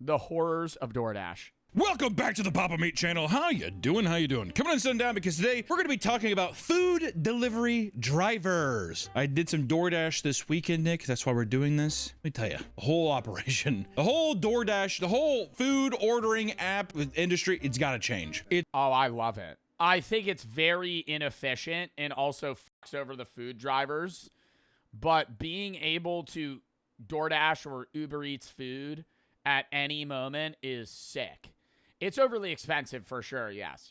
The horrors of DoorDash. Welcome back to the Papa Meat channel. How you doing? How you doing? Coming on sundown because today we're going to be talking about food delivery drivers. I did some DoorDash this weekend, Nick. That's why we're doing this. Let me tell you, the whole operation, the whole DoorDash, the whole food ordering app industry, it's got to change. Oh, I love it. I think it's very inefficient and also fucks over the food drivers. But being able to DoorDash or Uber Eats food at any moment is sick. It's overly expensive for sure. Yes.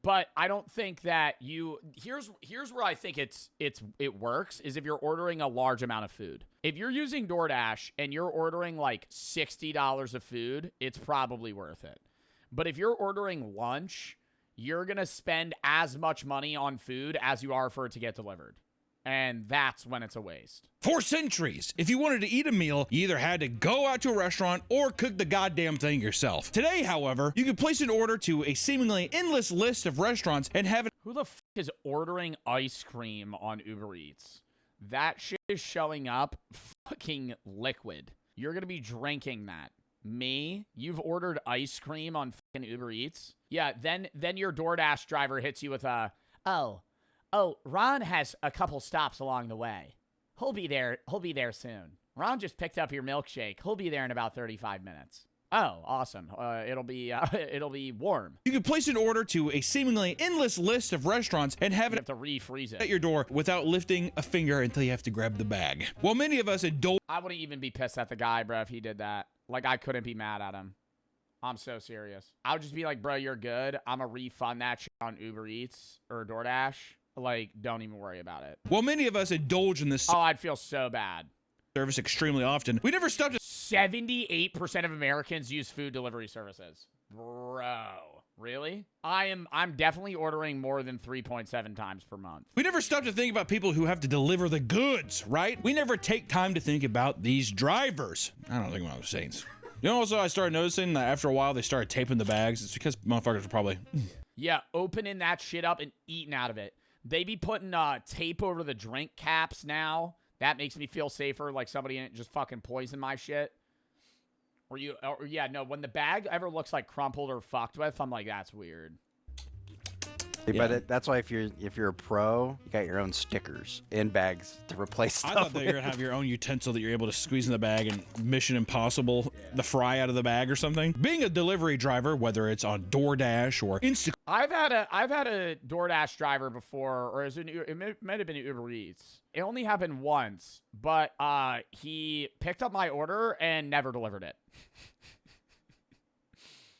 But I don't think that here's where I think it works is if you're ordering a large amount of food. If you're using DoorDash and you're ordering like $60 of food, it's probably worth it. But if you're ordering lunch, you're going to spend as much money on food as you are for it to get delivered. And that's when it's a waste. For centuries, if you wanted to eat a meal, you either had to go out to a restaurant or cook the goddamn thing yourself. Today, however, you can place an order to a seemingly endless list of restaurants and have it. Who the f is ordering ice cream on Uber Eats? That shit is showing up fucking liquid. You're going to be drinking that. Me? You've ordered ice cream on fucking Uber Eats? Yeah, then your DoorDash driver hits you with a, Oh, Ron has a couple stops along the way. He'll be there soon. Ron just picked up your milkshake. He'll be there in about 35 minutes. Oh, awesome. It'll be warm. You can place an order to a seemingly endless list of restaurants and have it have to refreeze it at your door without lifting a finger until you have to grab the bag. While many of us indulge. I wouldn't even be pissed at the guy, bro, if he did that. Like, I couldn't be mad at him. I'm so serious. I would just be like, bro, you're good. I'm going to refund that shit on Uber Eats or DoorDash. Like, don't even worry about it. While many of us indulge in this I'd feel so bad. service extremely often, we never stopped to 78% of Americans use food delivery services. Bro, really? I'm definitely ordering more than 3.7 times per month. We never stop to think about people who have to deliver the goods, right? We never take time to think about these drivers. I don't think what I was saying. You know, also I started noticing that after a while they started taping the bags. It's because motherfuckers are probably yeah, opening that shit up and eating out of it. They be putting tape over the drink caps now. That makes me feel safer, like somebody didn't just fucking poison my shit. When the bag ever looks like crumpled or fucked with, I'm like, that's weird. Yeah. But that's why if you're a pro, you got your own stickers in bags to replace stuff. I thought that you're gonna have your own utensil that you're able to squeeze in the bag and Mission Impossible the fry out of the bag or something. Being a delivery driver, whether it's on DoorDash or Instacart. I've had a DoorDash driver before, or it might have been Uber Eats. It only happened once, but he picked up my order and never delivered it.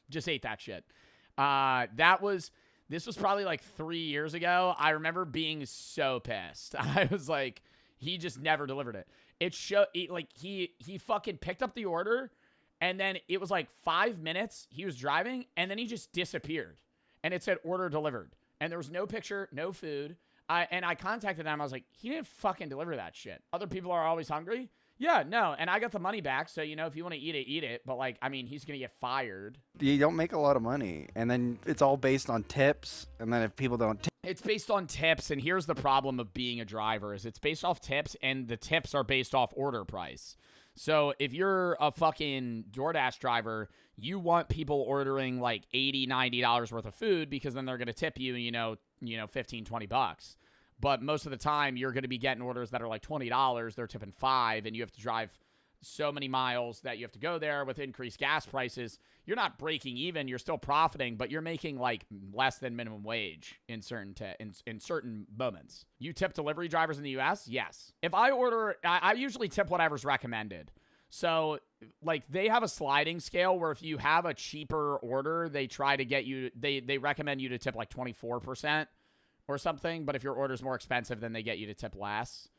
Just ate that shit. This was probably like 3 years ago. I remember being so pissed. I was like, he just never delivered it. He fucking picked up the order, and then it was like 5 minutes. He was driving, and then he just disappeared. And it said order delivered. And there was no picture, no food. And I contacted him. I was like, he didn't fucking deliver that shit. Other people are always hungry. Yeah, no, and I got the money back, so, you know, if you want to eat it, eat it. But, like, I mean, he's going to get fired. You don't make a lot of money, and then it's all based on tips, and then if people don't tip. It's based on tips, and here's the problem of being a driver, is it's based off tips, and the tips are based off order price. So if you're a fucking DoorDash driver, you want people ordering, like, $80, $90 worth of food, because then they're going to tip you, you know, $15, $20. But most of the time, you're going to be getting orders that are like $20. They're tipping $5, and you have to drive so many miles that you have to go there with increased gas prices. You're not breaking even. You're still profiting, but you're making like less than minimum wage in certain moments. You tip delivery drivers in the U.S.? Yes. If I order, I usually tip whatever's recommended. So, like, they have a sliding scale where if you have a cheaper order, they try to get you, they recommend you to tip like 24%. Or something, but if your order's more expensive, then they get you to tip less.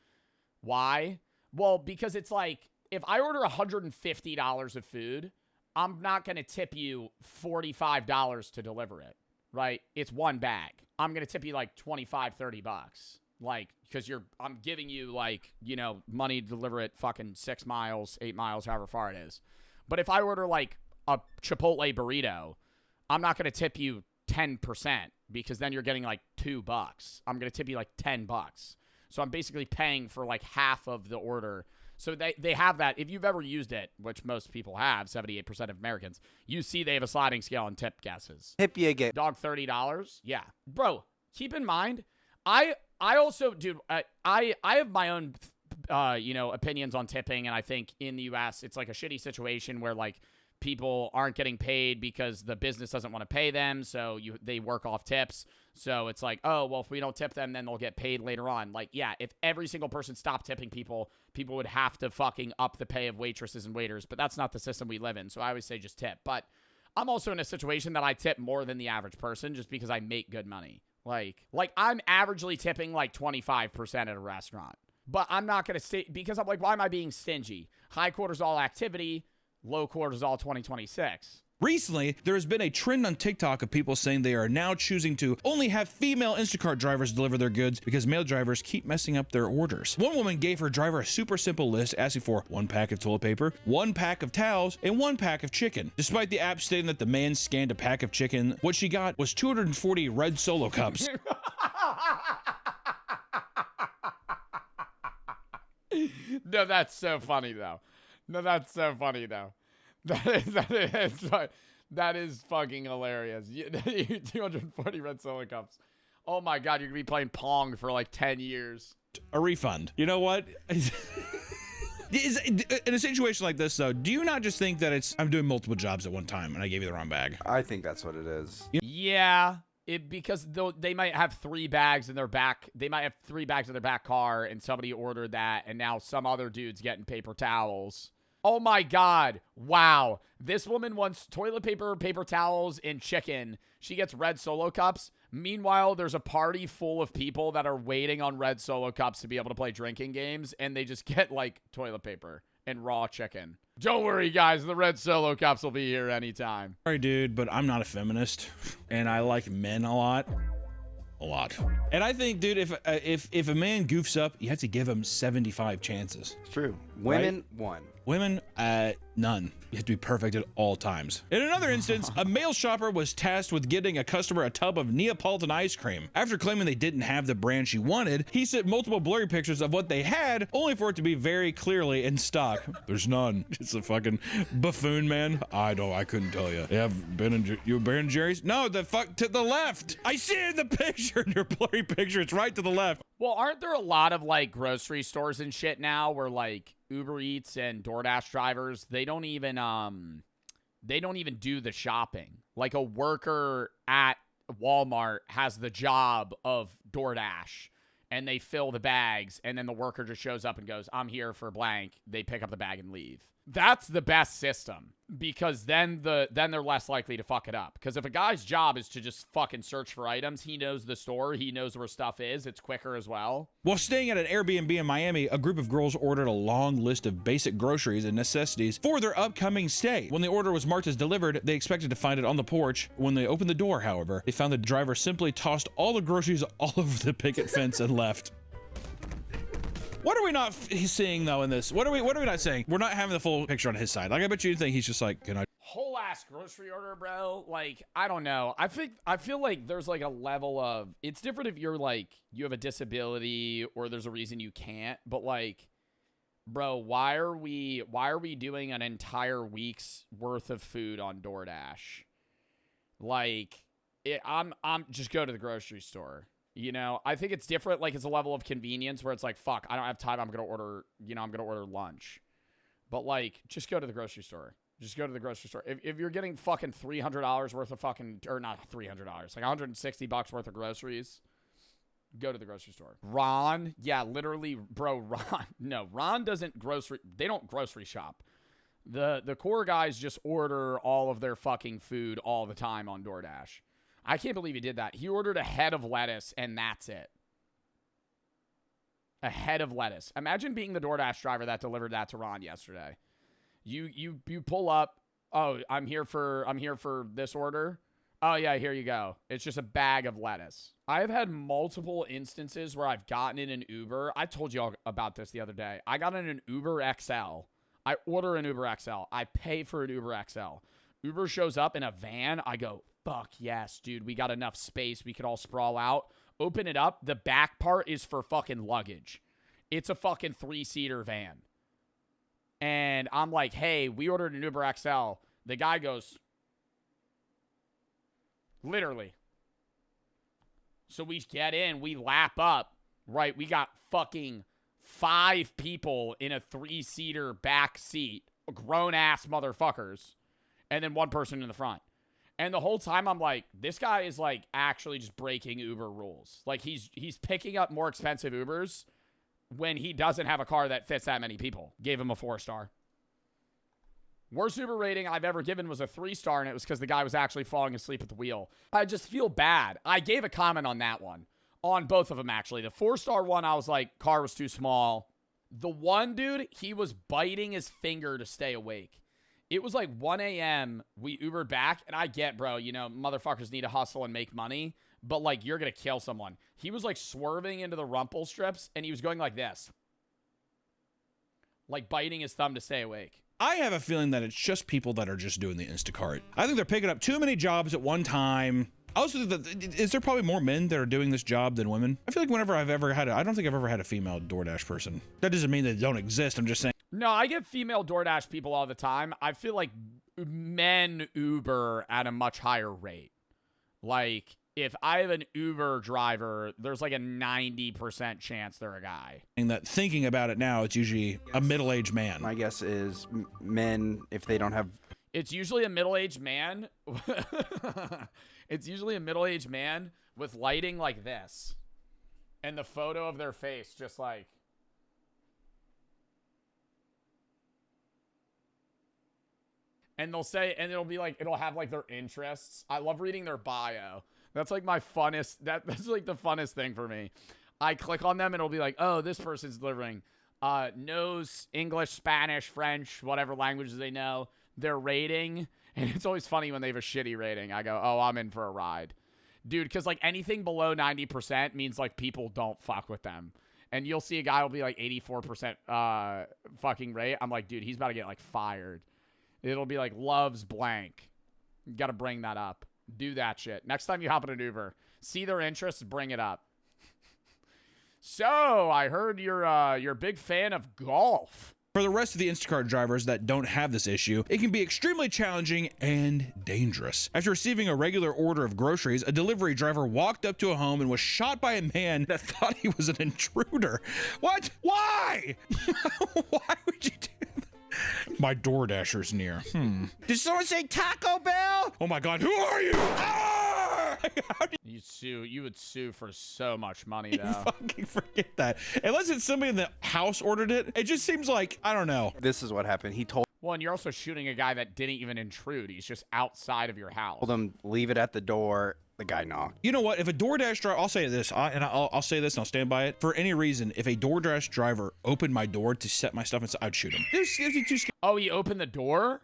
Why? Well, because it's like, if I order $150 of food, I'm not going to tip you $45 to deliver it, right? It's one bag. I'm going to tip you like $25, $30. Like, because I'm giving you like, you know, money to deliver it fucking 6 miles, 8 miles, however far it is. But if I order like a Chipotle burrito, I'm not going to tip you 10%. Because then you're getting like $2. I'm going to tip you like $10. So I'm basically paying for like half of the order. So they have that. If you've ever used it, which most people have, 78% of Americans, you see they have a sliding scale on tip guesses. Tip you get. Dog, $30. Yeah. Bro, keep in mind, I also, dude, I have my own, opinions on tipping. And I think in the U.S., it's like a shitty situation where like people aren't getting paid because the business doesn't want to pay them. So they work off tips. So it's like, oh, well, if we don't tip them, then they'll get paid later on. Like, yeah, if every single person stopped tipping people would have to fucking up the pay of waitresses and waiters. But that's not the system we live in. So I always say just tip. But I'm also in a situation that I tip more than the average person just because I make good money. Like I'm averagely tipping like 25% at a restaurant. But I'm not going to stay because I'm like, why am I being stingy? High cortisol activity, low cortisol 2026. Recently, there has been a trend on TikTok of people saying they are now choosing to only have female Instacart drivers deliver their goods because male drivers keep messing up their orders. One woman gave her driver a super simple list asking for 1 pack of toilet paper, 1 pack of towels, and 1 pack of chicken. Despite the app stating that the man scanned a pack of chicken, what she got was 240 red Solo cups. No, that's so funny though. That is fucking hilarious. 240 red Solo cups. Oh my God, you're gonna be playing Pong for like 10 years. A refund. You know what? In a situation like this, though, do you not just think that I'm doing multiple jobs at one time and I gave you the wrong bag? I think that's what it is. Yeah. Because they might have 3 bags in their back. They might have 3 bags in their back car, and somebody ordered that, and now some other dude's getting paper towels. Oh my God. Wow. This woman wants toilet paper, paper towels, and chicken. She gets red Solo cups. Meanwhile, there's a party full of people that are waiting on red Solo cups to be able to play drinking games, and they just get like toilet paper and raw chicken. Don't worry, guys. The red Solo cups will be here anytime. Sorry, dude, but I'm not a feminist, and I like men a lot. And I think, dude, if a man goofs up, you have to give him 75 chances. It's true. Women, right? 1. Women, none. You have to be perfect at all times. In another instance, a male shopper was tasked with getting a customer a tub of Neapolitan ice cream. After claiming they didn't have the brand she wanted, he sent multiple blurry pictures of what they had, only for it to be very clearly in stock. There's none. It's a fucking buffoon, man. I couldn't tell you. You have Ben & Jerry's? No, the fuck to the left. I see it in the picture, in your blurry picture. It's right to the left. Well, aren't there a lot of like grocery stores and shit now where like Uber Eats and DoorDash drivers, they don't even do the shopping. Like a worker at Walmart has the job of DoorDash and they fill the bags and then the worker just shows up and goes, I'm here for blank. They pick up the bag and leave. That's the best system because then they're less likely to fuck it up. Because if a guy's job is to just fucking search for items, he knows the store, he knows where stuff is, it's quicker as well. While staying at an Airbnb in Miami, a group of girls ordered a long list of basic groceries and necessities for their upcoming stay. When the order was marked as delivered, they expected to find it on the porch. When they opened the door, however, they found the driver simply tossed all the groceries all over the picket fence and left. What are we not seeing though in this? What are we not saying? We're not having the full picture on his side. Like I bet you think he's just like, can I? Whole ass grocery order, bro. Like I don't know. I feel like there's like a level of it's different if you're like you have a disability or there's a reason you can't. But like, bro, why are we doing an entire week's worth of food on DoorDash? Like, I'm just go to the grocery store. You know, I think it's different. Like, it's a level of convenience where it's like, fuck, I don't have time. I'm going to order lunch. But, like, just go to the grocery store. Just go to the grocery store. If you're getting fucking $300 worth of fucking, or not $300, like $160 worth of groceries, go to the grocery store. Ron, yeah, literally, bro, Ron doesn't they don't grocery shop. The core guys just order all of their fucking food all the time on DoorDash. I can't believe he did that. He ordered a head of lettuce, and that's it. A head of lettuce. Imagine being the DoorDash driver that delivered that to Ron yesterday. You pull up. Oh, I'm here for this order. Oh yeah, here you go. It's just a bag of lettuce. I've had multiple instances where I've gotten in an Uber. I told you all about this the other day. I got in an Uber XL. I order an Uber XL. I pay for an Uber XL. Uber shows up in a van. I go, fuck yes, dude. We got enough space. We could all sprawl out. Open it up. The back part is for fucking luggage. It's a fucking 3-seater van. And I'm like, hey, we ordered an Uber XL. The guy goes, literally. So we get in, we lap up, right? We got fucking 5 people in a 3-seater back seat, grown-ass motherfuckers, and then 1 person in the front. And the whole time I'm like, this guy is like actually just breaking Uber rules. Like he's picking up more expensive Ubers when he doesn't have a car that fits that many people. Gave him a 4-star. Worst Uber rating I've ever given was a 3-star, and it was because the guy was actually falling asleep at the wheel. I just feel bad. I gave a comment on that one. On both of them, actually. The 4-star one, I was like, car was too small. The one dude, he was biting his finger to stay awake. It was like 1 a.m. We Ubered back, and I get, bro, you know, motherfuckers need to hustle and make money, but, like, you're going to kill someone. He was, like, swerving into the rumple strips, and he was going like this. Like, biting his thumb to stay awake. I have a feeling that it's just people that are just doing the Instacart. I think they're picking up too many jobs at one time. Also, is there probably more men that are doing this job than women? I feel like whenever I've ever had I don't think I've ever had a female DoorDash person. That doesn't mean they don't exist. I'm just saying. No, I get female DoorDash people all the time. I feel like men Uber at a much higher rate. Like, if I have an Uber driver, there's like a 90% chance they're a guy. And that thinking about it now, it's usually a middle-aged man. My guess is men, if they don't have... It's usually a middle-aged man. It's usually a middle-aged man with lighting like this. And the photo of their face just like... And they'll say, and it'll be like, it'll have like their interests. I love reading their bio. That's like my funnest, that's like the funnest thing for me. I click on them and it'll be like, oh, this person's delivering. Knows English, Spanish, French, whatever languages they know. Their rating. And it's always funny when they have a shitty rating. I go, oh, I'm in for a ride. Dude, because like anything below 90% means like people don't fuck with them. And you'll see a guy will be like 84% fucking rate. I'm like, dude, he's about to get like fired. It'll be like loves blank. You got to bring that up. Do that shit. Next time you hop in an Uber, see their interests, bring it up. So, I heard you're a big fan of golf. For the rest of the Instacart drivers that don't have this issue, it can be extremely challenging and dangerous. After receiving a regular order of groceries, a delivery driver walked up to a home and was shot by a man that thought he was an intruder. What? Why? Why would you do that? My DoorDasher's near. Did someone say Taco Bell? Oh my God, who are you? Ah! You would sue for so much money, though. Fucking forget that. Unless it's somebody in the house ordered it. It just seems like, I don't know. This is what happened. He told Well, and you're also shooting a guy that didn't even intrude. He's just outside of your house. him, leave it at the door. The guy knocked. You know what? If a DoorDash driver, I'll say this, I'll say this and I'll stand by it. For any reason, if a DoorDash driver opened my door to set my stuff inside, I'd shoot him. Oh, he opened the door?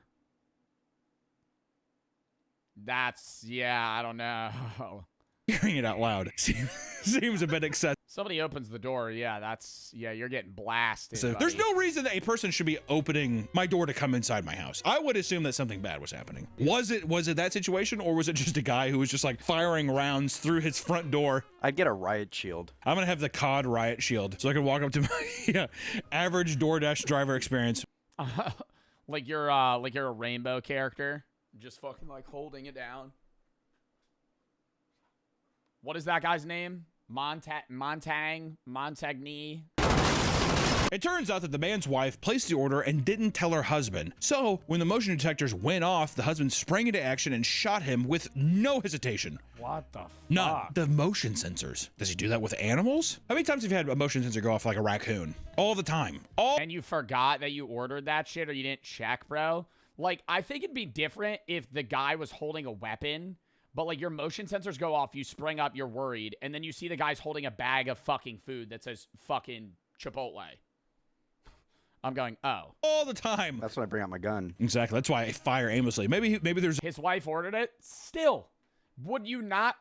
That's, yeah, I don't know. Hearing it out loud seems a bit excessive. Somebody opens the door, yeah, you're getting blasted. So there's no reason that a person should be opening my door to come inside my house. I would assume that something bad was happening. Was it that situation, or was it just a guy who was just like firing rounds through his front door? I'd get a riot shield. I'm gonna have the COD riot shield so I can walk up to my average DoorDash driver experience. Like you're a rainbow character, just fucking like holding it down. What is that guy's name? Montagny? It turns out that the man's wife placed the order and didn't tell her husband. So when the motion detectors went off, the husband sprang into action and shot him with no hesitation. What the fuck? None. The motion sensors. Does he do that with animals? How many times have you had a motion sensor go off like a raccoon? All the time. And you forgot that you ordered that shit or you didn't check, bro? Like, I think it'd be different if the guy was holding a weapon. But, like, your motion sensors go off, you spring up, you're worried, and then you see the guy's holding a bag of fucking food that says fucking Chipotle. I'm going, oh. All the time. That's when I bring out my gun. Exactly. That's why I fire aimlessly. Maybe there's... His wife ordered it. Still, would you not...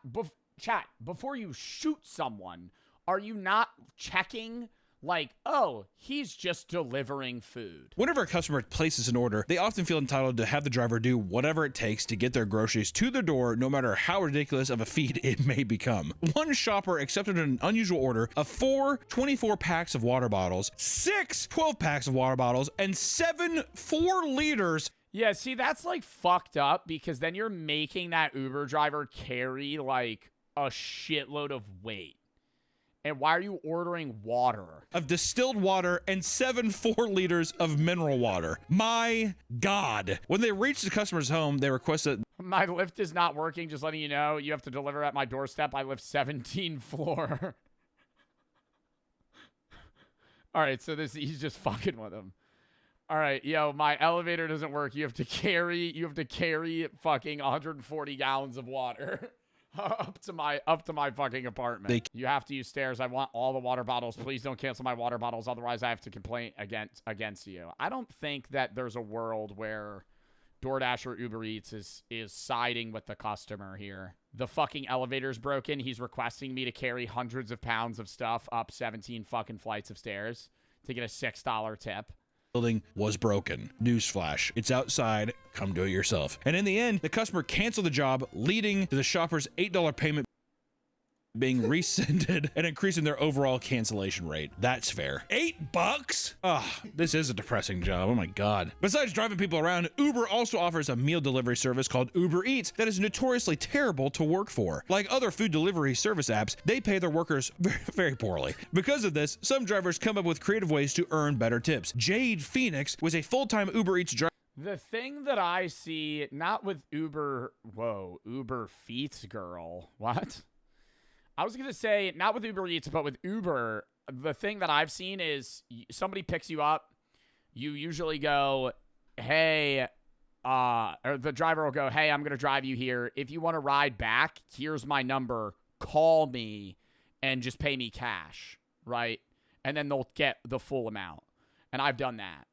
Chat, before you shoot someone, are you not checking, like, oh, he's just delivering food. Whenever a customer places an order, they often feel entitled to have the driver do whatever it takes to get their groceries to their door, no matter how ridiculous of a feat it may become. One shopper accepted an unusual order of 4 24 packs of water bottles, 6 12 packs of water bottles, and 7 4 liters. Yeah, see, that's like fucked up because then you're making that Uber driver carry like a shitload of weight. And why are you ordering water? Of distilled water and 7 4 liters of mineral water. My God. When they reach the customer's home, they request that My lift is not working, just letting you know. You have to deliver at my doorstep. I live 17th floor. All right, so he's just fucking with him. All right, yo, my elevator doesn't work. You have to carry fucking 140 gallons of water. up to my fucking apartment. You have to use stairs. I want all the water bottles. Please don't cancel my water bottles. Otherwise, I have to complain against you. I don't think that there's a world where DoorDash or Uber Eats is siding with the customer here. The fucking elevator's broken. He's requesting me to carry hundreds of pounds of stuff up 17 fucking flights of stairs to get a $6 tip. building was broken. Newsflash, it's outside, come do it yourself. And in the end, the customer canceled the job, leading to the shopper's $8 payment being rescinded and increasing their overall cancellation rate. That's fair. $8? This is a depressing job. Oh my God. Besides driving people around, Uber also offers a meal delivery service called Uber Eats that is notoriously terrible to work for. Like other food delivery service apps, they pay their workers very, very poorly. Because of this, some drivers come up with creative ways to earn better tips. Jade Phoenix was a full-time Uber Eats driver. The thing that I see, not with Uber Feets girl. What? I was going to say, not with Uber Eats, but with Uber, the thing that I've seen is somebody picks you up. You usually go, hey, or the driver will go, hey, I'm going to drive you here. If you want to ride back, here's my number. Call me and just pay me cash, right? And then they'll get the full amount. And I've done that,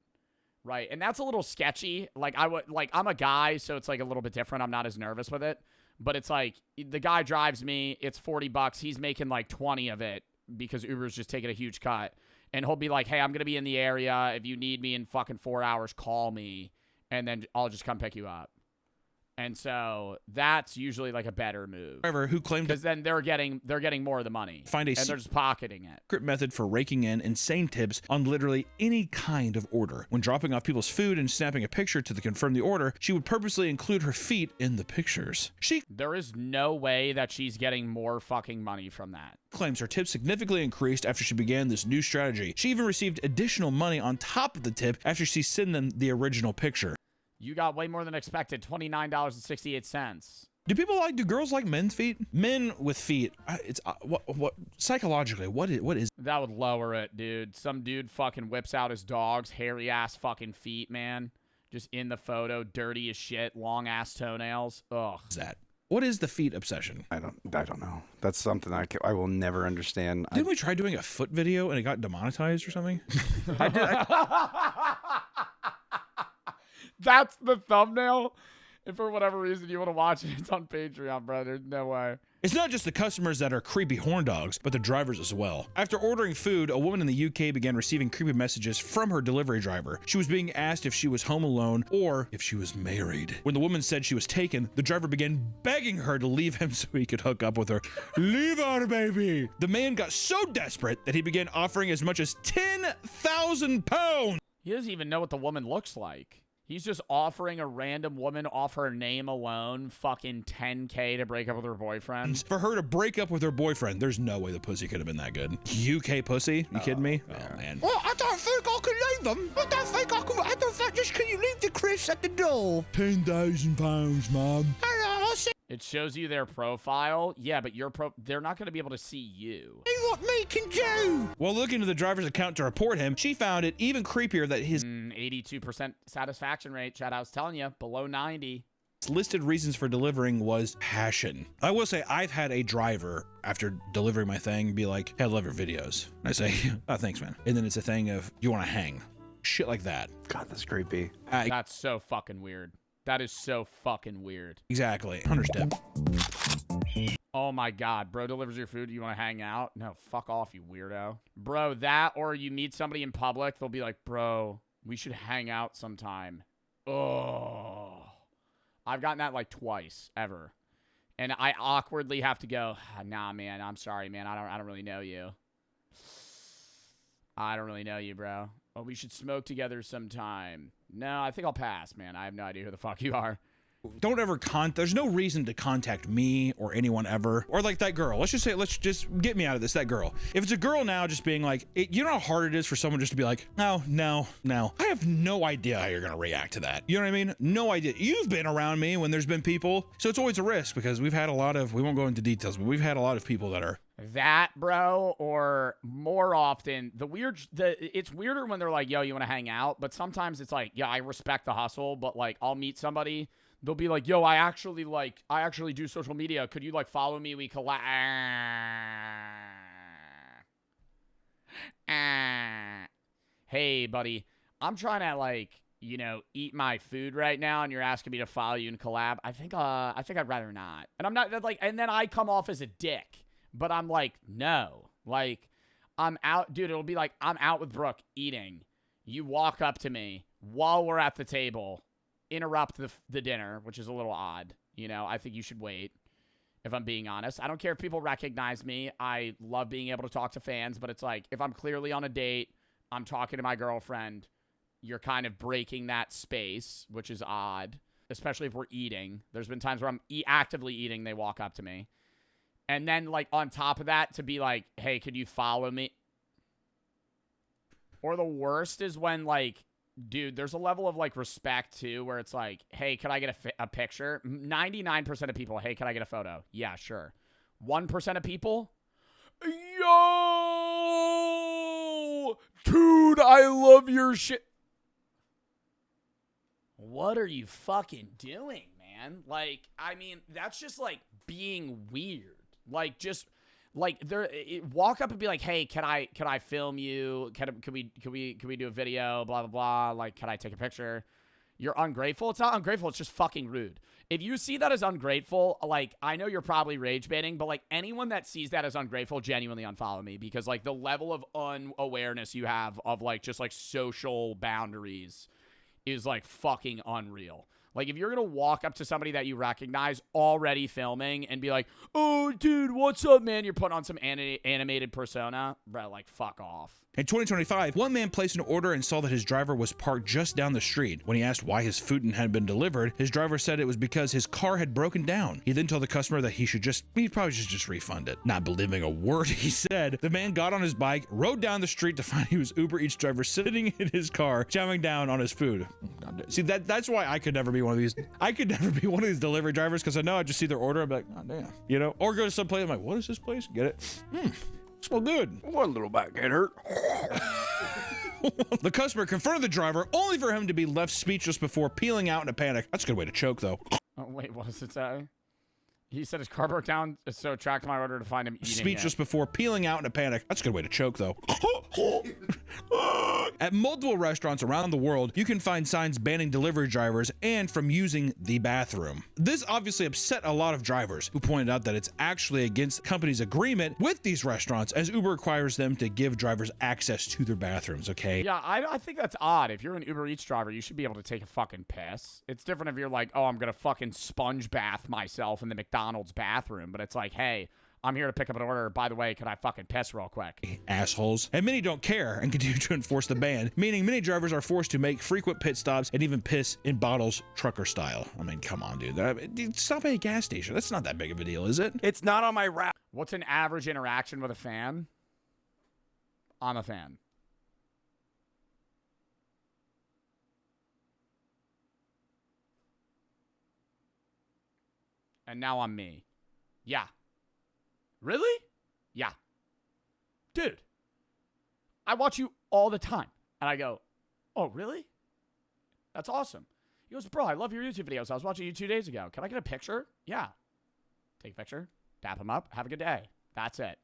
right? And that's a little sketchy. I'm a guy, so it's like a little bit different. I'm not as nervous with it. But it's like, the guy drives me, it's $40, he's making like 20 of it because Uber's just taking a huge cut. And he'll be like, hey, I'm going to be in the area. If you need me in fucking 4 hours, call me. And then I'll just come pick you up. And so that's usually like a better move. Driver who claimed because then they're getting more of the money. Find a and they're just pocketing it. Secret method for raking in insane tips on literally any kind of order. When dropping off people's food and snapping a picture to confirm the order, she would purposely include her feet in the pictures. There is no way that she's getting more fucking money from that. Claims her tips significantly increased after she began this new strategy. She even received additional money on top of the tip after she sent them the original picture. You got way more than expected, $29.68. Do girls like men's feet? Men with feet, it's what psychologically, what is that would lower it, dude. Some dude fucking whips out his dog's hairy ass fucking feet, man. Just in the photo, dirty as shit, long ass toenails. Ugh. Is that? What is the feet obsession? I don't know. That's something I will never understand. Didn't we try doing a foot video and it got demonetized or something? That's the thumbnail. If for whatever reason you want to watch it, it's on Patreon, bro. There's no way. It's not just the customers that are creepy horn dogs, but the drivers as well. After ordering food, a woman in the UK began receiving creepy messages from her delivery driver. She was being asked if she was home alone or if she was married. When the woman said she was taken, the driver began begging her to leave him so he could hook up with her. Leave her, baby! The man got so desperate that he began offering as much as 10,000 pounds. He doesn't even know what the woman looks like. He's just offering a random woman off her name alone fucking $10K to break up with her boyfriend. For her to break up with her boyfriend, there's no way the pussy could have been that good. UK pussy? You kidding me? Yeah. Oh, man. Well, I don't think I can leave them. I don't think just can you leave the Chris at the door? 10,000 pounds, man. Hello, I see It shows you their profile. Yeah, but they're not going to be able to see you. what me can do. While looking into the driver's account to report him, she found it even creepier that his 82% satisfaction rate. Chad, I was telling you, below 90. listed reasons for delivering was passion. I will say I've had a driver after delivering my thing be like, hey, I love your videos. And I say, oh, thanks, man. And then it's a thing of, do you want to hang? Shit like that. God, that's creepy. That's so fucking weird. That is so fucking weird. Exactly. 100 step. Oh my God, bro delivers your food. You want to hang out? No, fuck off, you weirdo. Bro, that or you meet somebody in public, they'll be like, bro, we should hang out sometime. Oh, I've gotten that like twice ever. And I awkwardly have to go, nah, man, I'm sorry, man. I don't really know you. I don't really know you, bro. Oh, we should smoke together sometime. No, I think I'll pass, man. I have no idea who the fuck you are. Don't ever there's no reason to contact me or anyone ever. Or like that girl. Let's just get me out of this, that girl. If it's a girl now just being like, you know how hard it is for someone just to be like, no. I have no idea how you're going to react to that. You know what I mean? No idea. You've been around me when there's been people. So it's always a risk because we've had a lot of, we won't go into details, but we've had a lot of people that are. That, bro, or more often, it's weirder when they're like, yo, you want to hang out? But sometimes it's like, yeah, I respect the hustle, but like I'll meet somebody. They'll be like, yo, I actually do social media. Could you like follow me? We collab. Hey, buddy, I'm trying to like, eat my food right now, and you're asking me to follow you and collab. I think I'd rather not. And I'm not like, and then I come off as a dick, but I'm like, no, like I'm out, dude. It'll be like, I'm out with Brooke eating. You walk up to me while we're at the table, interrupt the dinner, which is a little odd. I think you should wait, if I'm being honest. I don't care if people recognize me. I love being able to talk to fans, but it's like, if I'm clearly on a date, I'm talking to my girlfriend, you're kind of breaking that space, which is odd, especially if we're eating. There's been times where I'm actively eating, they walk up to me. And then, like, on top of that, to be like, hey, could you follow me? Or the worst is when, like, dude, there's a level of, like, respect, too, where it's like, hey, could I get a picture? 99% of people, hey, can I get a photo? Yeah, sure. 1% of people, yo, dude, I love your shit. What are you fucking doing, man? Like, I mean, that's just, like, being weird. Like, just... Like, walk up and be like, hey, can I film you? Can we do a video? Blah, blah, blah. Like, can I take a picture? You're ungrateful? It's not ungrateful. It's just fucking rude. If you see that as ungrateful, like, I know you're probably rage baiting, but, like, anyone that sees that as ungrateful, genuinely unfollow me. Because, like, the level of unawareness you have of, like, just, like, social boundaries is, like, fucking unreal. Like, if you're going to walk up to somebody that you recognize already filming and be like, oh, dude, what's up, man? You're putting on some animated persona. Bro, like, fuck off. In 2025, one man placed an order and saw that his driver was parked just down the street. When he asked why his food hadn't been delivered, his driver said it was because his car had broken down. He then told the customer that he probably should just refund it. Not believing a word he said, the man got on his bike, rode down the street to find he was Uber Eats driver sitting in his car, chowing down on his food. See, that's why I could never be one of these. I could never be one of these delivery drivers, because I know I just see their order, I'm like, oh damn, or go to some place, I'm like, what is this place? Get it? Smell good. One little back get hurt. The customer confronted the driver, only for him to be left speechless before peeling out in a panic. That's a good way to choke, though. Oh, wait, what does it say? He said his car broke down, so tracked my order to find him eating speechless it. Before peeling out in a panic. That's a good way to choke, though. At multiple restaurants around the world, you can find signs banning delivery drivers and from using the bathroom. This obviously upset a lot of drivers, who pointed out that it's actually against the company's agreement with these restaurants, as Uber requires them to give drivers access to their bathrooms, okay? Yeah, I think that's odd. If you're an Uber Eats driver, you should be able to take a fucking piss. It's different if you're like, oh, I'm gonna fucking sponge bath myself in the McDonald's bathroom, but it's like, hey, I'm here to pick up an order. By the way, can I fucking piss real quick? Assholes. And many don't care and continue to enforce the ban, meaning many drivers are forced to make frequent pit stops and even piss in bottles, trucker style. I mean, come on, dude. Stop at a gas station. That's not that big of a deal, is it? It's not on my route. What's an average interaction with a fan? I'm a fan. And now I'm me. Yeah. Really? Yeah. Dude, I watch you all the time. And I go, oh, really? That's awesome. He goes, bro, I love your YouTube videos. I was watching you 2 days ago. Can I get a picture? Yeah. Take a picture, dap him up, have a good day. That's it.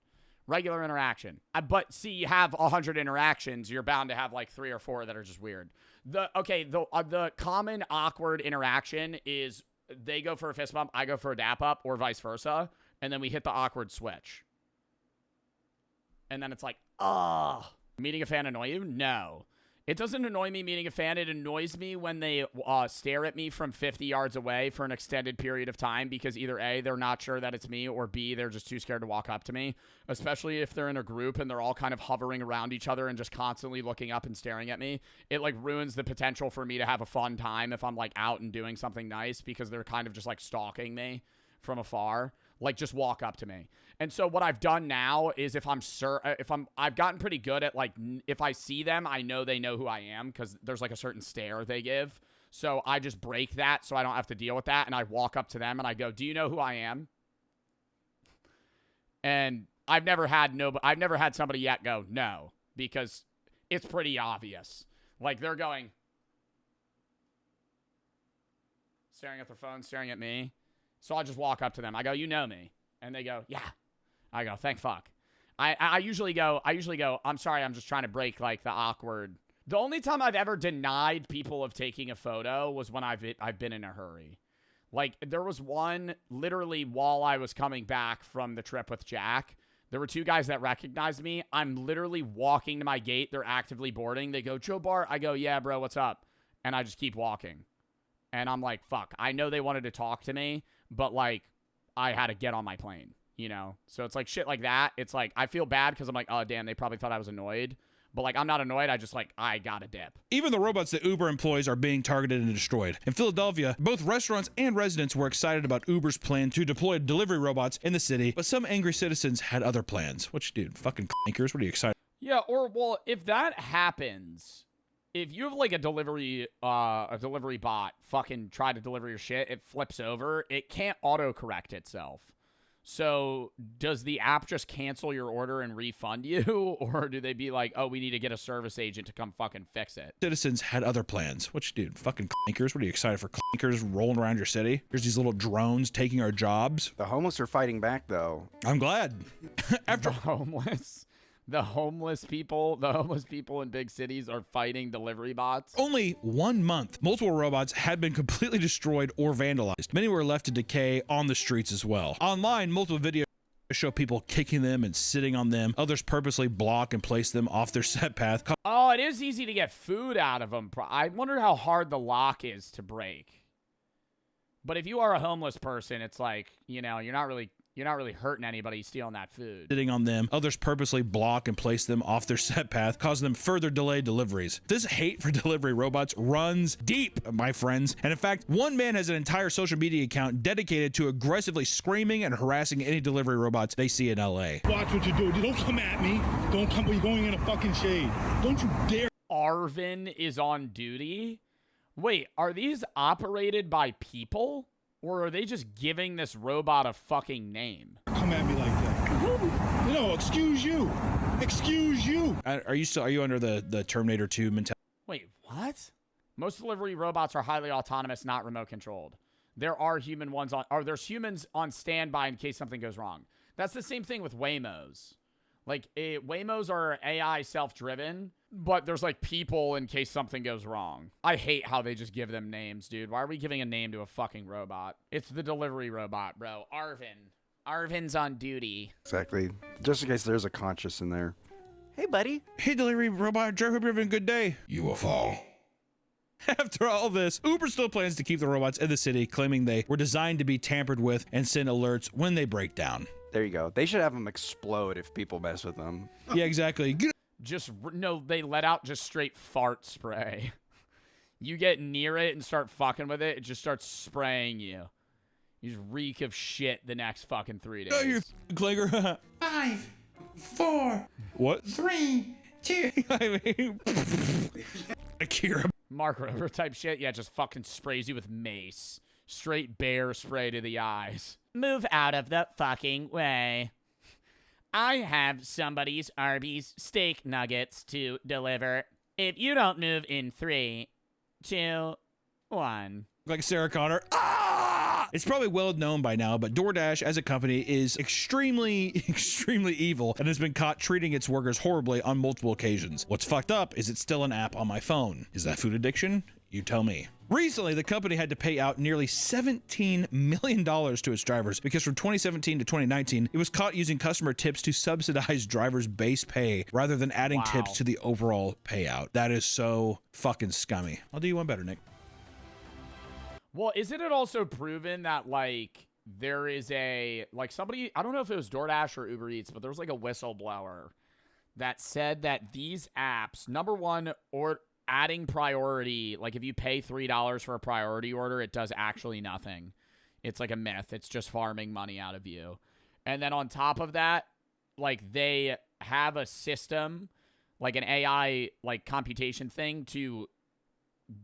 Regular interaction. But see, you have 100 interactions, you're bound to have like 3 or 4 that are just weird. The common awkward interaction is they go for a fist bump, I go for a dap up, or vice versa. And then we hit the awkward switch. And then it's like, meeting a fan annoy you? No. It doesn't annoy me meeting a fan. It annoys me when they stare at me from 50 yards away for an extended period of time because either A, they're not sure that it's me, or B, they're just too scared to walk up to me, especially if they're in a group and they're all kind of hovering around each other and just constantly looking up and staring at me. It, like, ruins the potential for me to have a fun time if I'm, like, out and doing something nice because they're kind of just, like, stalking me from afar. Like, just walk up to me. And so what I've done now is I've gotten pretty good at, like, if I see them, I know they know who I am because there's, like, a certain stare they give. So I just break that so I don't have to deal with that. And I walk up to them and I go, do you know who I am? And I've never had somebody yet go, no, because it's pretty obvious. Like, they're going, staring at their phone, staring at me. So I just walk up to them. I go, you know me. And they go, yeah. I go, thank fuck. I usually go, I'm sorry, I'm just trying to break, like, the awkward. The only time I've ever denied people of taking a photo was when I've been in a hurry. Like, there was one, literally, while I was coming back from the trip with Jack, there were two guys that recognized me. I'm literally walking to my gate. They're actively boarding. They go, Joe Bart. I go, yeah, bro, what's up? And I just keep walking. And I'm like, fuck, I know they wanted to talk to me, but, like, I had to get on my plane, you know? So it's like shit like that. It's like, I feel bad because I'm like, oh, damn, they probably thought I was annoyed. But, like, I'm not annoyed. I just, like, I gotta dip. Even the robots that Uber employs are being targeted and destroyed. In Philadelphia, both restaurants and residents were excited about Uber's plan to deploy delivery robots in the city, but some angry citizens had other plans. Which, dude, fucking clankers, what are you excited? Yeah, or, well, if that happens, if you have, like, a delivery bot fucking try to deliver your shit, it flips over, it can't autocorrect itself. So does the app just cancel your order and refund you? Or do they be like, oh, we need to get a service agent to come fucking fix it? Citizens had other plans. Which, dude, fucking clankers, what are you excited for? Clankers rolling around your city? There's these little drones taking our jobs. The homeless are fighting back, though. I'm glad. After The homeless people in big cities are fighting delivery bots. only 1 month, multiple robots had been completely destroyed or vandalized. Many were left to decay on the streets as well. Online, multiple videos show people kicking them and sitting on them. Others purposely block and place them off their set path. Oh, it is easy to get food out of them. I wonder how hard the lock is to break. But if you are a homeless person, it's like, you know, you're not really hurting anybody stealing that food. Sitting on them. Others purposely block and place them off their set path, causing them further delayed deliveries. This hate for delivery robots runs deep, my friends. And in fact, one man has an entire social media account dedicated to aggressively screaming and harassing any delivery robots they see in LA. Watch what you do. Don't come at me. Don't come. You're going in a fucking shade. Don't you dare. Arvin is on duty? Wait, are these operated by people? Or are they just giving this robot a fucking name? Come at me like that. No, excuse you. Excuse you. Are you under the Terminator 2 mentality? Wait, what? Most delivery robots are highly autonomous, not remote controlled. There's humans on standby in case something goes wrong. That's the same thing with Waymos. Like, Waymos are AI self-driven, but there's, like, people in case something goes wrong. I hate how they just give them names, dude. Why are we giving a name to a fucking robot? It's the delivery robot, bro. Arvin. Arvin's on duty. Exactly. Just in case there's a conscious in there. Hey, buddy. Hey, delivery robot, Joe, hope you're having a good day. You will fall. After all this, Uber still plans to keep the robots in the city, claiming they were designed to be tampered with and send alerts when they break down. There you go. They should have them explode if people mess with them. Yeah, exactly. They let out just straight fart spray. You get near it and start fucking with it, it just starts spraying you. You just reek of shit the next fucking 3 days. Oh, you clanker. 5, 4, What? 3, 2. I mean, Akira. Mark Rover type shit, yeah, just fucking sprays you with mace. Straight bear spray to the eyes. Move out of the fucking way. I have somebody's Arby's steak nuggets to deliver. If you don't move in 3, 2, 1. Like Sarah Connor. Ah! It's probably well known by now, but DoorDash as a company is extremely evil and has been caught treating its workers horribly on multiple occasions. What's fucked up is it's still an app on my phone. Is that food addiction? You tell me. Recently, the company had to pay out nearly $17 million to its drivers because from 2017 to 2019, it was caught using customer tips to subsidize drivers' base pay rather than adding tips to the overall payout. That is so fucking scummy. I'll do you one better, Nick. Well, isn't it also proven that, like, there is a, like, somebody, I don't know if it was DoorDash or Uber Eats, but there was, like, a whistleblower that said that these apps, number one, or adding priority, like, if you pay $3 for a priority order, it does actually nothing. It's like a myth. It's just farming money out of you. And then on top of that, like, they have a system, like an AI, like, computation thing to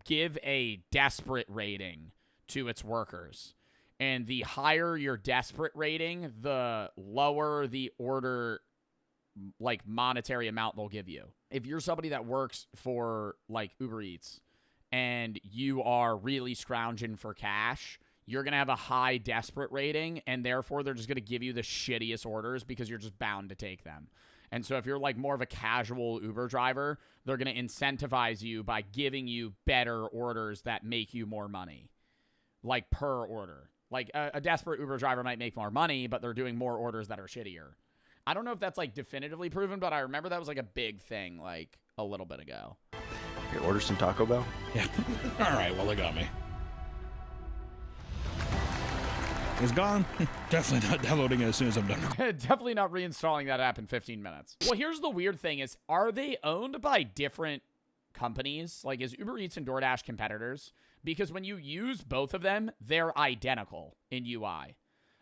give a desperate rating to its workers. And the higher your desperate rating, the lower the order, like, monetary amount they'll give you. If you're somebody that works for, like, Uber Eats and you are really scrounging for cash, you're going to have a high desperate rating, and therefore they're just going to give you the shittiest orders because you're just bound to take them. And so if you're, like, more of a casual Uber driver, they're going to incentivize you by giving you better orders that make you more money, like, per order. Like, a desperate Uber driver might make more money, but they're doing more orders that are shittier. I don't know if that's, like, definitively proven, but I remember that was, like, a big thing, like, a little bit ago. Here, order some Taco Bell. Yeah. All right, well, they got me. It's gone. Definitely not downloading it as soon as I'm done. Definitely not reinstalling that app in 15 minutes. Well, here's the weird thing is, are they owned by different companies? Like, is Uber Eats and DoorDash competitors? Because when you use both of them, they're identical in UI.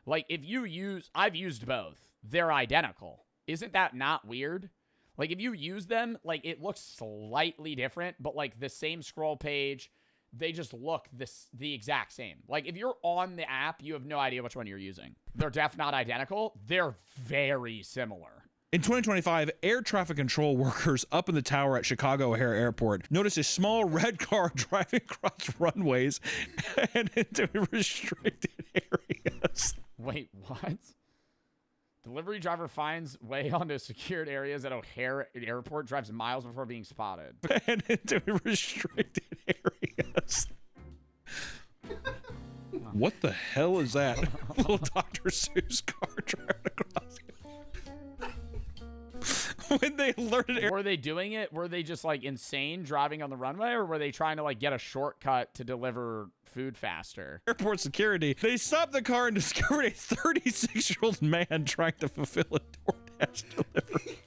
Like, if you use, I've used both. They're identical. Isn't that not weird? Like, if you use them, like, it looks slightly different, but, like, the same scroll page, they just look the exact same. Like, if you're on the app, you have no idea which one you're using. They're definitely not identical. They're very similar. In 2025, air traffic control workers up in the tower at Chicago O'Hare Airport noticed a small red car driving across runways and into restricted areas. Wait, what? Delivery driver finds way onto secured areas at O'Hare Airport, drives miles before being spotted. And into restricted areas. What the hell is that? Little Dr. Seuss car driving across. When they alerted Were they doing it? Were they just, like, insane driving on the runway, or were they trying to, like, get a shortcut to deliver food faster? airport security, they stopped the car and discovered a 36-year-old man trying to fulfill a DoorDash delivery.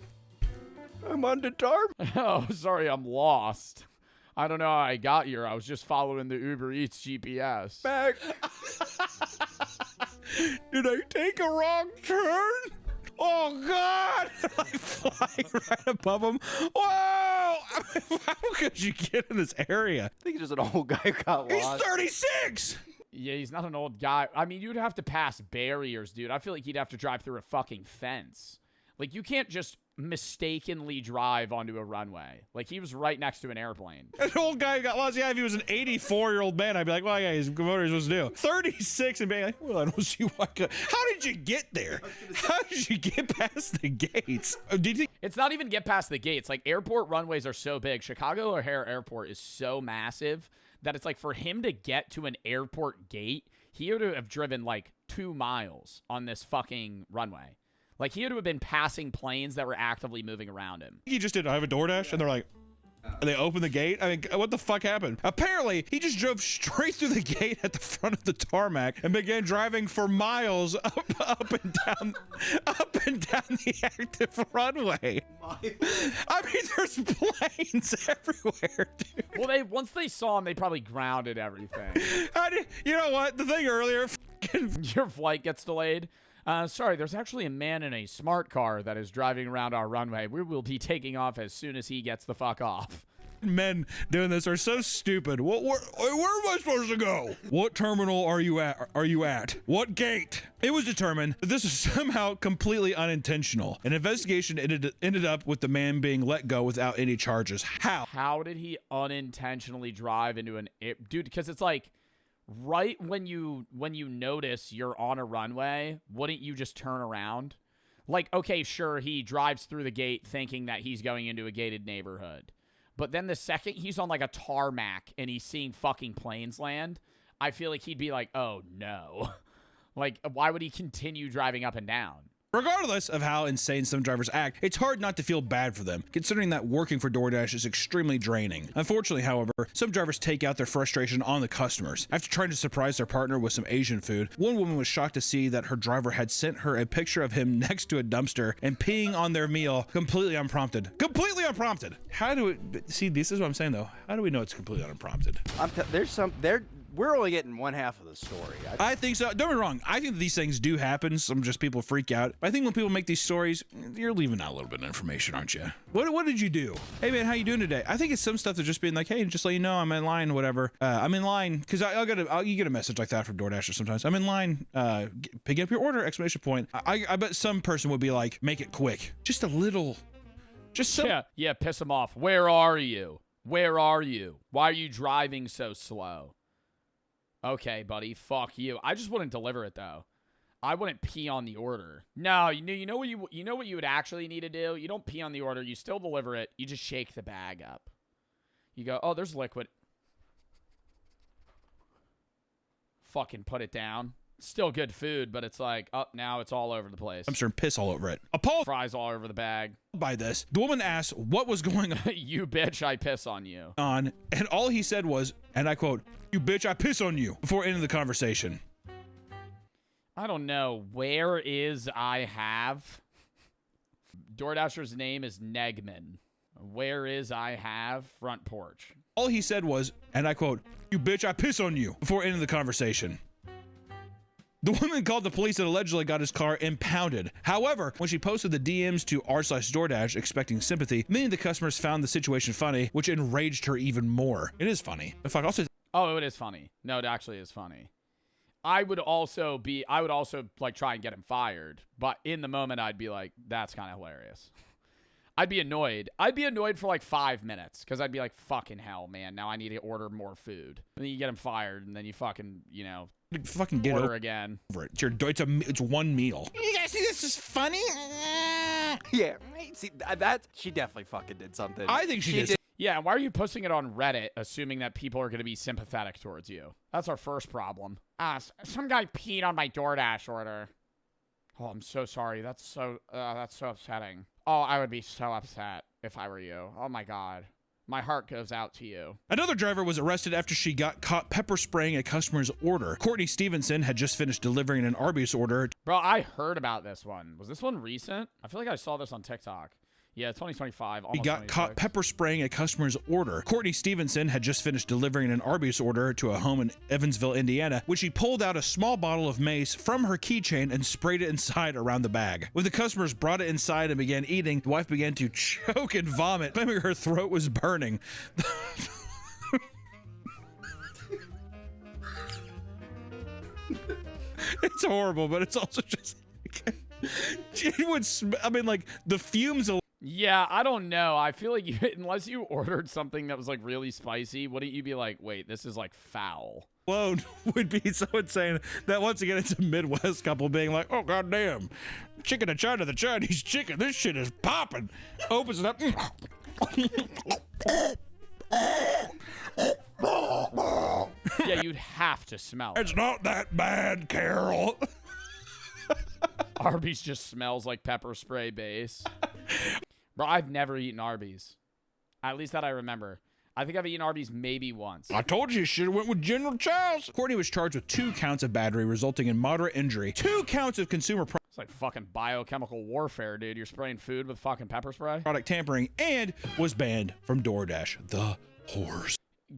I'm on the tarmac. Oh, sorry, I'm lost. I don't know how I got here. I was just following the Uber Eats GPS. Back. Did I take a wrong turn? Oh, God! I flying right above him. Whoa! How could you get in this area? I think just an old guy who got He's lost. 36! Yeah, he's not an old guy. I mean, you'd have to pass barriers, dude. I feel like he'd have to drive through a fucking fence. Like, you can't just mistakenly drive onto a runway. Like, he was right next to an airplane. An old guy who got lost. Yeah, if he was an 84-year-old man, I'd be like, well, yeah, he's what are you supposed to do? 36 and being like, well, I don't see why. How did you get there? How did you get past the gates? Did you think? It's not even get past the gates. Like, airport runways are so big. Chicago O'Hare Airport is so massive that it's like, for him to get to an airport gate, he would have driven like 2 miles on this fucking runway. Like, he would have been passing planes that were actively moving around him. He just did, I have a DoorDash, and they're like, and they open the gate. I mean, what the fuck happened? Apparently, he just drove straight through the gate at the front of the tarmac and began driving for miles up and down the active runway. I mean, there's planes everywhere, dude. Well, once they saw him, they probably grounded everything. You know what? The thing earlier, Your flight gets delayed. Sorry, there's actually a man in a smart car that is driving around our runway. We will be taking off as soon as he gets the fuck off. men doing this are so stupid. Where am I supposed to go? What terminal are you at? What gate? It was determined that this was somehow completely unintentional. An investigation ended up with the man being let go without any charges. How? How did he unintentionally drive into an dude? Because it's like, right when you notice you're on a runway, wouldn't you just turn around? Like, okay, sure, he drives through the gate thinking that he's going into a gated neighborhood. But then the second he's on like a tarmac and he's seeing fucking planes land, I feel like he'd be like, oh no. Like, why would he continue driving up and down? Regardless of how insane some drivers act, it's hard not to feel bad for them, considering that working for DoorDash is extremely draining. Unfortunately, however, some drivers take out their frustration on the customers. After trying to surprise their partner with some Asian food, one woman was shocked to see that her driver had sent her a picture of him next to a dumpster and peeing on their meal completely unprompted. Completely unprompted! How do it... See, this is what I'm saying, though. How do we know it's completely unprompted? We're only getting one half of the story. I think so. Don't get me wrong. I think that these things do happen. Some just people freak out. But I think when people make these stories, you're leaving out a little bit of information, aren't you? What did you do? Hey man, how you doing today? I think it's some stuff that's just being like, hey, just let you know I'm in line, whatever. I'm in line because you get a message like that from DoorDash sometimes. I'm in line. Picking up your order! Exclamation point. I bet some person would be like, make it quick. Just a little. Just so. Yeah. Piss him off. Where are you? Where are you? Why are you driving so slow? Okay, buddy, fuck you. I just wouldn't deliver it though. I wouldn't pee on the order. No, you know what you would actually need to do? You don't pee on the order. You still deliver it. You just shake the bag up. You go, "Oh, there's liquid." Fucking put it down. Still good food, but it's like, oh, now it's all over the place. I'm sure piss all over it. Appalled fries all over the bag. By this, the woman asked what was going on. You bitch, I piss on you. And all he said was, and I quote, "You bitch, I piss on you," before ending the conversation. I don't know. Where is I have? DoorDasher's name is Negman. Where is I have? Front porch. All he said was, and I quote, "You bitch, I piss on you," before ending the conversation. The woman called the police and allegedly got his car impounded. However, when she posted the DMs to r/DoorDash expecting sympathy, many of the customers found the situation funny, which enraged her even more. It is funny. In fact, also, oh, it is funny. No, it actually is funny. I would also like try and get him fired, but in the moment I'd be like, that's kind of hilarious. I'd be annoyed. I'd be annoyed for like 5 minutes because I'd be like, fucking hell, man. Now I need to order more food. And then you get him fired, and then you fucking, fucking get order again. Over it. It's one meal. You guys think this is funny? Yeah, see that she definitely fucking did something. I think she did. Yeah, and why are you posting it on Reddit assuming that people are going to be sympathetic towards you? That's our first problem. Some guy peed on my DoorDash order. Oh, I'm so sorry. That's so upsetting. Oh, I would be so upset if I were you. Oh my God. My heart goes out to you. Another driver was arrested after she got caught pepper spraying a customer's order. Courtney Stevenson had just finished delivering an Arby's order. Bro, I heard about this one. Was this one recent? I feel like I saw this on TikTok. Yeah, 2025. He got caught pepper spraying a customer's order. Courtney Stevenson had just finished delivering an Arby's order to a home in Evansville, Indiana, when she pulled out a small bottle of mace from her keychain and sprayed it inside around the bag. When the customers brought it inside and began eating, the wife began to choke and vomit, claiming her throat was burning. It's horrible, but it's also just... It would like the fumes alone. Yeah, I don't know. I feel like unless you ordered something that was like really spicy, wouldn't you be like, wait, this is like foul? Alone would be so insane that once again it's a Midwest couple being like, oh goddamn, chicken to China, the Chinese chicken, this shit is popping. Opens it up. Yeah, you'd have to smell it. It's not that bad, Carol. Arby's just smells like pepper spray base. Bro, I've never eaten Arby's. At least that I remember. I think I've eaten Arby's maybe once. I told you should have went with General Chow's. Courtney was charged with 2 counts of battery resulting in moderate injury, 2 counts of consumer It's like fucking biochemical warfare, dude. You're spraying food with fucking pepper spray? product tampering, and was banned from DoorDash. The horse.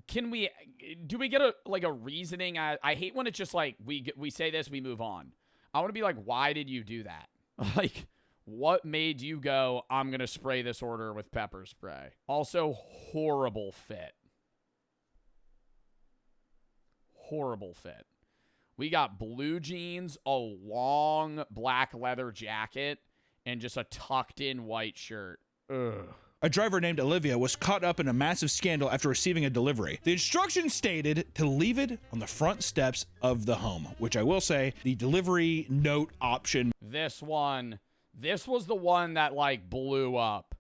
Do we get a reasoning? I hate when it's just like we say this, we move on. I want to be like, why did you do that? Like, what made you go, I'm going to spray this order with pepper spray? Also, horrible fit. Horrible fit. We got blue jeans, a long black leather jacket, and just a tucked in white shirt. Ugh. A driver named Olivia was caught up in a massive scandal after receiving a delivery. The instructions stated to leave it on the front steps of the home, which I will say, the delivery note option. This was the one that like blew up,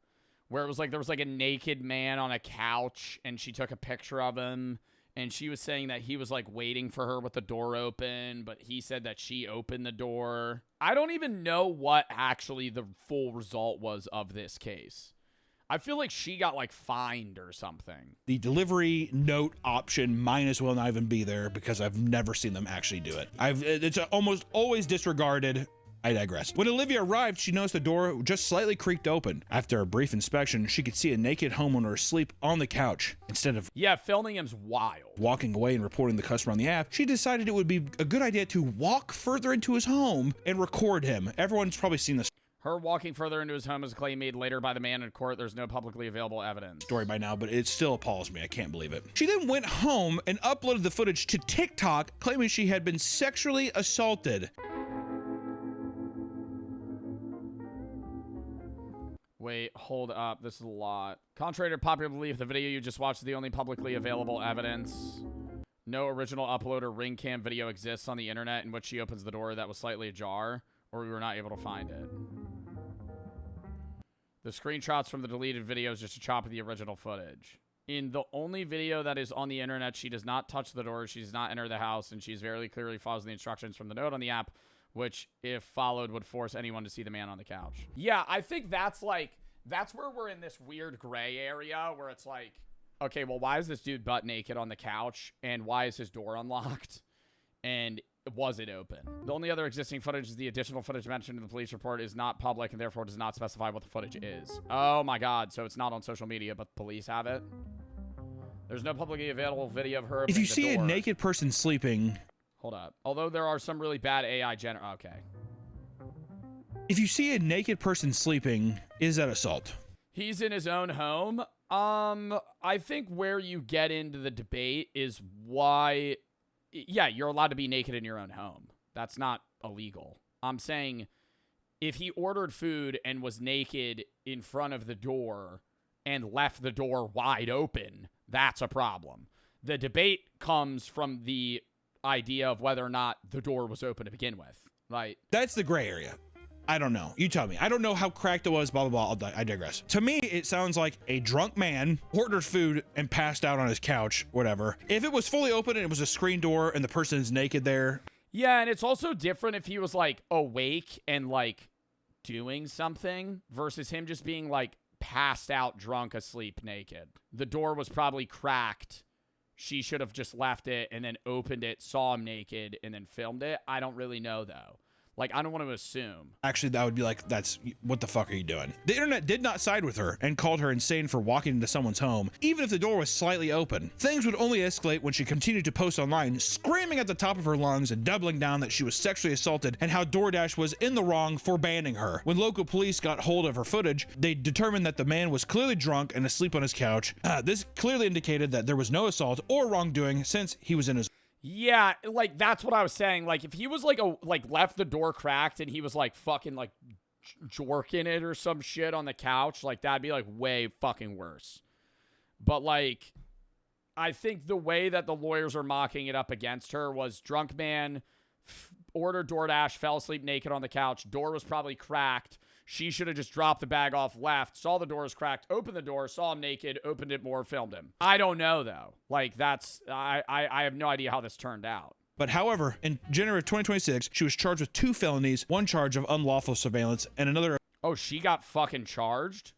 where it was like there was like a naked man on a couch and she took a picture of him and she was saying that he was like waiting for her with the door open, but he said that she opened the door. I don't even know what actually the full result was of this case. I feel like she got like fined or something. The delivery note option might as well not even be there because I've never seen them actually do it. It's almost always disregarded. I digress. When Olivia arrived, she noticed the door just slightly creaked open. After a brief inspection, she could see a naked homeowner asleep on the couch. Instead of Filming him's wild. walking away and reporting the customer on the app, she decided it would be a good idea to walk further into his home and record him. Everyone's probably seen this Her walking further into his home is a claim made later by the man in court. There's no publicly available evidence. story by now, but it still appalls me. I can't believe it. She then went home and uploaded the footage to TikTok, claiming she had been sexually assaulted. Wait, hold up. This is a lot. Contrary to popular belief, the video you just watched is the only publicly available evidence. No original upload or ring cam video exists on the internet in which she opens the door that was slightly ajar, or we were not able to find it. The screenshots from the deleted video is just a chop of the original footage. In the only video that is on the internet, she does not touch the door, she does not enter the house, and she's very clearly follows the instructions from the note on the app, which, if followed, would force anyone to see the man on the couch. Yeah, I think that's where we're in this weird gray area where it's like, okay, well, why is this dude butt naked on the couch? And why is his door unlocked? And was it open? The only other existing footage is the additional footage mentioned in the police report is not public and therefore does not specify what the footage is. Oh my God, so it's not on social media, but the police have it? There's no publicly available video of her If you opening the see a door. naked person sleeping... Hold up. Although there are some really bad AI okay. If you see a naked person sleeping, is that assault? He's in his own home. I think where you get into the debate is why, yeah, you're allowed to be naked in your own home. That's not illegal. I'm saying if he ordered food and was naked in front of the door and left the door wide open, that's a problem. The debate comes from the idea of whether or not the door was open to begin with. Right? That's the gray area. I don't know. You tell me. I don't know how cracked it was, blah, blah, blah. I digress. To me, it sounds like a drunk man ordered food and passed out on his couch, whatever. If it was fully open and it was a screen door and the person is naked there. Yeah, and it's also different if he was, like, awake and, like, doing something versus him just being, like, passed out, drunk, asleep, naked. The door was probably cracked. She should have just left it and then opened it, saw him naked, and then filmed it. I don't really know, though. Like, I don't want to assume. Actually, that would be like, what the fuck are you doing? The internet did not side with her and called her insane for walking into someone's home, even if the door was slightly open. Things would only escalate when she continued to post online, screaming at the top of her lungs and doubling down that she was sexually assaulted and how DoorDash was in the wrong for banning her. When local police got hold of her footage, they determined that the man was clearly drunk and asleep on his couch. This clearly indicated that there was no assault or wrongdoing since he was in his... Yeah, like, that's what I was saying. Like, if he was, like, left the door cracked and he was, like, fucking, like, jorking it or some shit on the couch, like, that'd be, like, way fucking worse. But, like, I think the way that the lawyers are mocking it up against her was drunk man, ordered DoorDash, fell asleep naked on the couch, door was probably cracked. She should have just dropped the bag off, left, saw the door was cracked, opened the door, saw him naked, opened it more, filmed him. I don't know, though. Like, I have no idea how this turned out. But however, in January of 2026, she was charged with 2 felonies, 1 charge of unlawful surveillance, and another... Oh, she got fucking charged?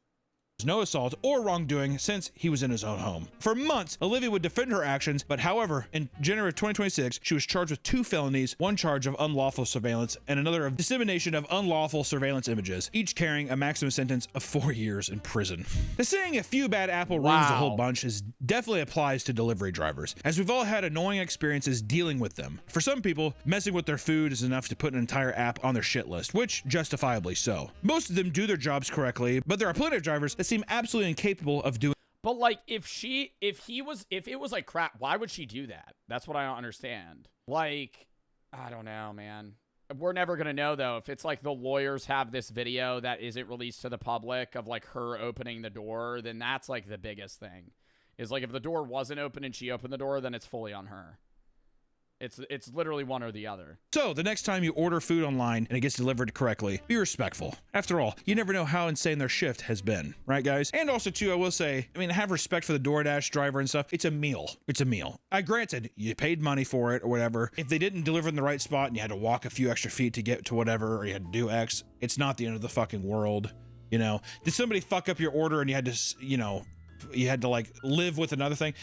No assault or wrongdoing since he was in his own home. For months, Olivia would defend her actions, but however, in January of 2026, she was charged with 2 felonies, 1 charge of unlawful surveillance, and another of dissemination of unlawful surveillance images, each carrying a maximum sentence of 4 years in prison. The saying a few bad apple ruins the whole bunch definitely applies to delivery drivers, as we've all had annoying experiences dealing with them. For some people, messing with their food is enough to put an entire app on their shit list, which justifiably so. Most of them do their jobs correctly, but there are plenty of drivers that seem absolutely incapable of doing. But like, if it was like crap, why would she do that? That's what I don't understand. Like, I don't know, man. We're never gonna know though. If it's like the lawyers have this video that isn't released to the public of like her opening the door, then that's like the biggest thing. Is like if the door wasn't open and she opened the door, then it's fully on her. It's literally one or the other. So the next time you order food online and it gets delivered correctly, be respectful. After all, you never know how insane their shift has been, right, guys? And also, too, I will say, I mean, have respect for the DoorDash driver and stuff. It's a meal. It's a meal. Granted, you paid money for it or whatever. If they didn't deliver in the right spot and you had to walk a few extra feet to get to whatever, or you had to do X, it's not the end of the fucking world. You know, did somebody fuck up your order and you had to, you know, you had to like live with another thing?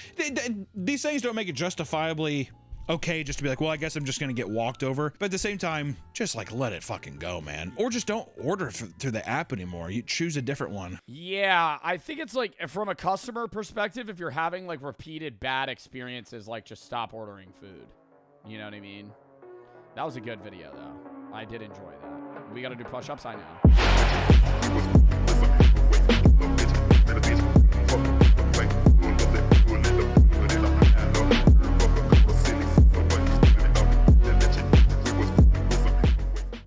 These things don't make it justifiably okay just to be like, well, I guess I'm just gonna get walked over. But at the same time, just like let it fucking go, man. Or just don't order through the app anymore. You choose a different one. Yeah, I think it's like from a customer perspective, if you're having like repeated bad experiences, like just stop ordering food. You know what I mean? That was a good video though. I did enjoy that. We gotta do push-ups, I know.